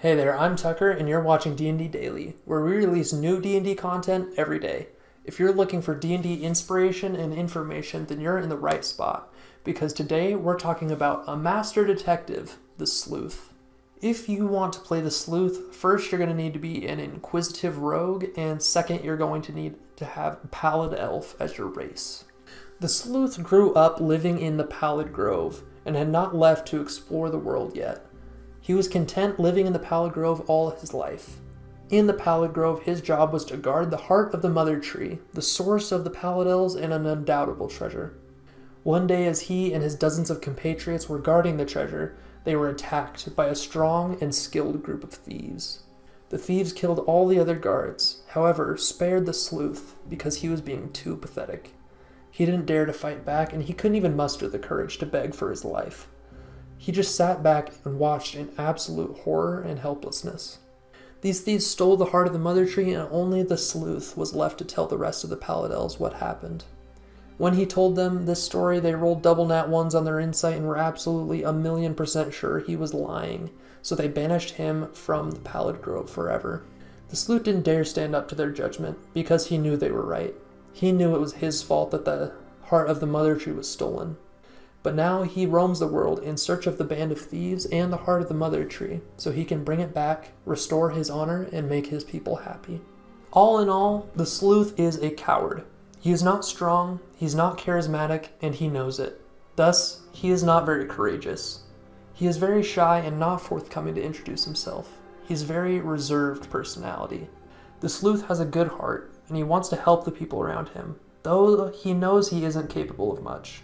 Hey there, I'm Tucker, and you're watching D&D Daily, where we release new D&D content every day. If you're looking for D&D inspiration and information, then you're in the right spot, because today we're talking about a master detective, the Sleuth. If you want to play the Sleuth, first you're going to need to be an Inquisitive Rogue, and second you're going to need to have Pallid Elf as your race. The Sleuth grew up living in the Pallid Grove, and had not left to explore the world yet. He was content living in the Pallid Grove all his life. In the Pallid Grove, his job was to guard the heart of the Mother Tree, the source of the Pallid Elves and an undoubtable treasure. One day, as he and his dozens of compatriots were guarding the treasure, they were attacked by a strong and skilled group of thieves. The thieves killed all the other guards, however, spared the Sleuth because he was being too pathetic. He didn't dare to fight back, and he couldn't even muster the courage to beg for his life. He just sat back and watched in absolute horror and helplessness. These thieves stole the heart of the Mother Tree, and only the Sleuth was left to tell the rest of the Pallid Elves what happened. When he told them this story, they rolled double nat ones on their insight and were absolutely 1,000,000% sure he was lying, so they banished him from the Pallid Grove forever. The Sleuth didn't dare stand up to their judgment, because he knew they were right. He knew it was his fault that the heart of the Mother Tree was stolen. But now he roams the world in search of the band of thieves and the heart of the Mother Tree, so he can bring it back, restore his honor, and make his people happy. All in all, the Sleuth is a coward. He is not strong, he's not charismatic, and he knows it. Thus, he is not very courageous. He is very shy and not forthcoming to introduce himself. He's a very reserved personality. The Sleuth has a good heart, and he wants to help the people around him, though he knows he isn't capable of much.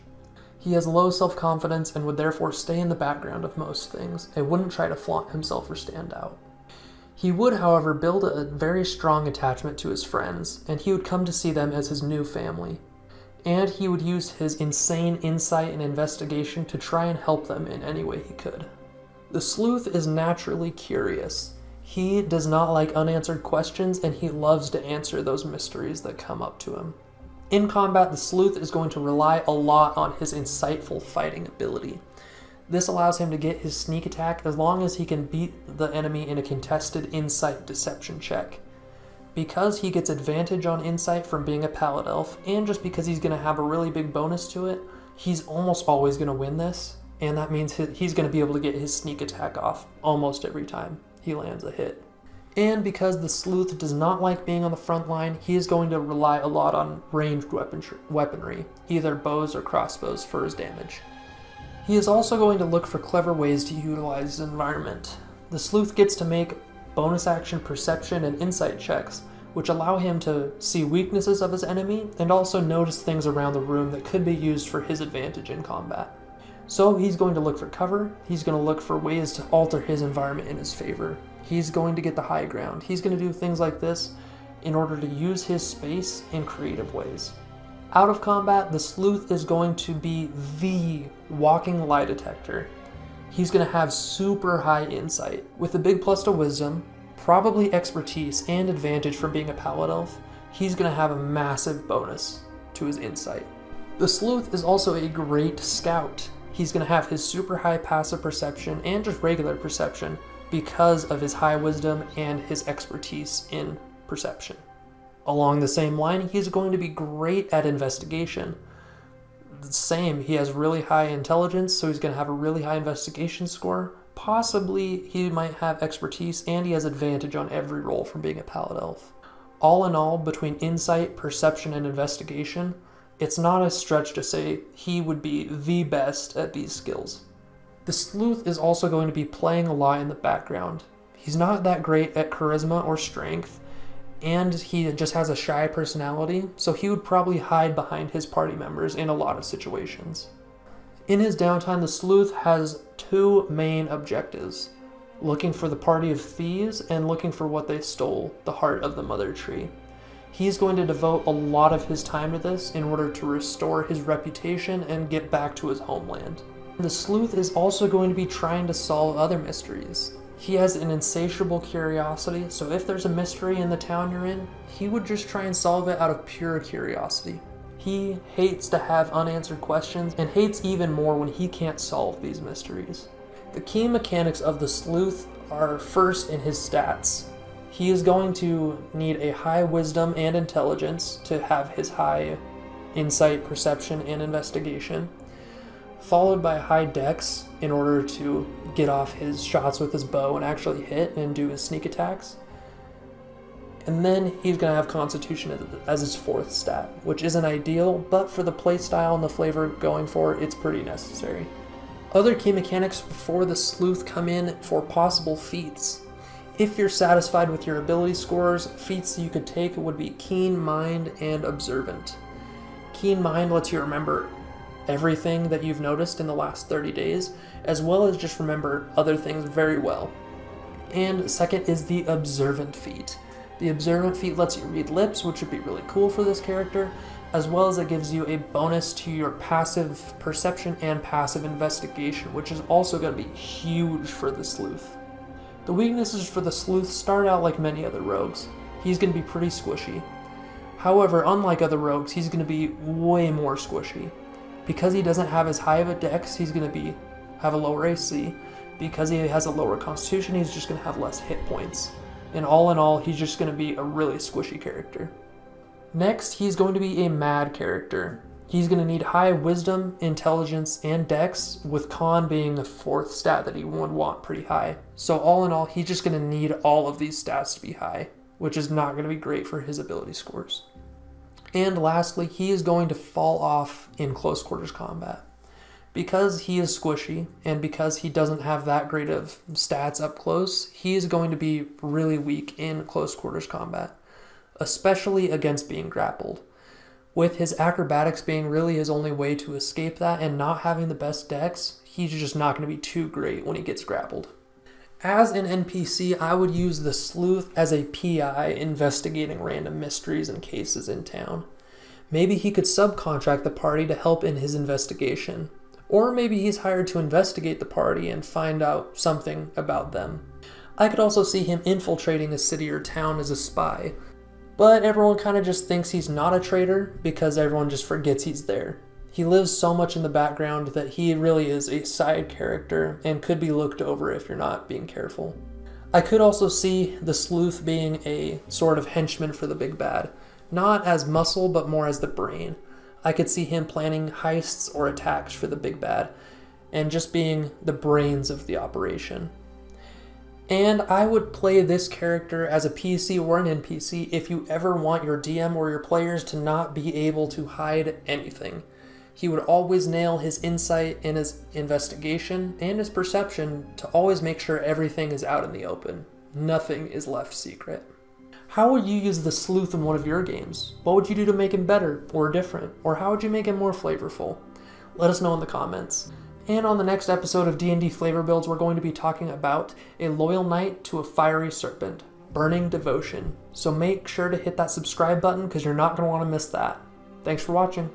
He has low self-confidence and would therefore stay in the background of most things, and wouldn't try to flaunt himself or stand out. He would, however, build a very strong attachment to his friends, and he would come to see them as his new family. And he would use his insane insight and investigation to try and help them in any way he could. The Sleuth is naturally curious. He does not like unanswered questions, and he loves to answer those mysteries that come up to him. In combat, the Sleuth is going to rely a lot on his insightful fighting ability. This allows him to get his sneak attack as long as he can beat the enemy in a contested insight deception check. Because he gets advantage on insight from being a Pallid Elf, and just because he's going to have a really big bonus to it, he's almost always going to win this, and that means he's going to be able to get his sneak attack off almost every time he lands a hit. And because the Sleuth does not like being on the front line, he is going to rely a lot on ranged weaponry, either bows or crossbows, for his damage. He is also going to look for clever ways to utilize his environment. The Sleuth gets to make bonus action perception and insight checks, which allow him to see weaknesses of his enemy and also notice things around the room that could be used for his advantage in combat. So he's going to look for cover, he's going to look for ways to alter his environment in his favor. He's going to get the high ground. He's going to do things like this in order to use his space in creative ways. Out of combat, the Sleuth is going to be the walking lie detector. He's going to have super high insight. With a big plus to wisdom, probably expertise, and advantage from being a Pallid Elf, he's going to have a massive bonus to his insight. The Sleuth is also a great scout. He's going to have his super high passive perception and just regular perception, because of his high wisdom and his expertise in perception. Along the same line, he's going to be great at investigation. The same, he has really high intelligence, so he's going to have a really high investigation score. Possibly he might have expertise, and he has advantage on every roll from being a Pallid Elf. All in all, between insight, perception, and investigation, it's not a stretch to say he would be the best at these skills. The Sleuth is also going to be playing a lot in the background. He's not that great at charisma or strength, and he just has a shy personality, so he would probably hide behind his party members in a lot of situations. In his downtime, the Sleuth has two main objectives: looking for the party of thieves and looking for what they stole, the heart of the Mother Tree. He's going to devote a lot of his time to this in order to restore his reputation and get back to his homeland. The Sleuth is also going to be trying to solve other mysteries. He has an insatiable curiosity, so if there's a mystery in the town you're in, he would just try and solve it out of pure curiosity. He hates to have unanswered questions, and hates even more when he can't solve these mysteries. The key mechanics of the Sleuth are first in his stats. He is going to need a high wisdom and intelligence to have his high insight, perception, and investigation, followed by high dex in order to get off his shots with his bow and actually hit and do his sneak attacks. And then he's going to have Constitution as his fourth stat, which isn't ideal, but for the playstyle and the flavor going for, it's pretty necessary. Other key mechanics before the Sleuth come in for possible feats. If you're satisfied with your ability scores, feats you could take would be Keen Mind and Observant. Keen Mind lets you remember everything that you've noticed in the last 30 days, as well as just remember other things very well. And second is the Observant feat. The Observant feat lets you read lips, which would be really cool for this character, as well as it gives you a bonus to your passive perception and passive investigation, which is also going to be huge for the Sleuth. The weaknesses for the Sleuth start out like many other rogues. He's going to be pretty squishy. However, unlike other rogues, he's going to be way more squishy. Because he doesn't have as high of a dex, he's going to have a lower AC. Because he has a lower constitution, he's just going to have less hit points. And all in all, he's just going to be a really squishy character. Next, he's going to be a mad character. He's going to need high wisdom, intelligence, and dex, with con being the fourth stat that he would want pretty high. So all in all, he's just going to need all of these stats to be high, which is not going to be great for his ability scores. And lastly, he is going to fall off in close quarters combat. Because he is squishy, and because he doesn't have that great of stats up close, he is going to be really weak in close quarters combat, especially against being grappled. With his acrobatics being really his only way to escape that and not having the best dex, he's just not going to be too great when he gets grappled. As an NPC, I would use the Sleuth as a PI investigating random mysteries and cases in town. Maybe he could subcontract the party to help in his investigation. Or maybe he's hired to investigate the party and find out something about them. I could also see him infiltrating a city or town as a spy, but everyone kind of just thinks he's not a traitor because everyone just forgets he's there. He lives so much in the background that he really is a side character and could be looked over if you're not being careful. I could also see the Sleuth being a sort of henchman for the big bad, not as muscle but more as the brain. I could see him planning heists or attacks for the big bad, and just being the brains of the operation. And I would play this character as a PC or an NPC if you ever want your DM or your players to not be able to hide anything. He would always nail his insight and his investigation and his perception to always make sure everything is out in the open. Nothing is left secret. How would you use the Sleuth in one of your games? What would you do to make him better or different? Or how would you make him more flavorful? Let us know in the comments. And on the next episode of D&D Flavor Builds, we're going to be talking about a loyal knight to a fiery serpent, burning devotion. So make sure to hit that subscribe button because you're not going to want to miss that. Thanks for watching.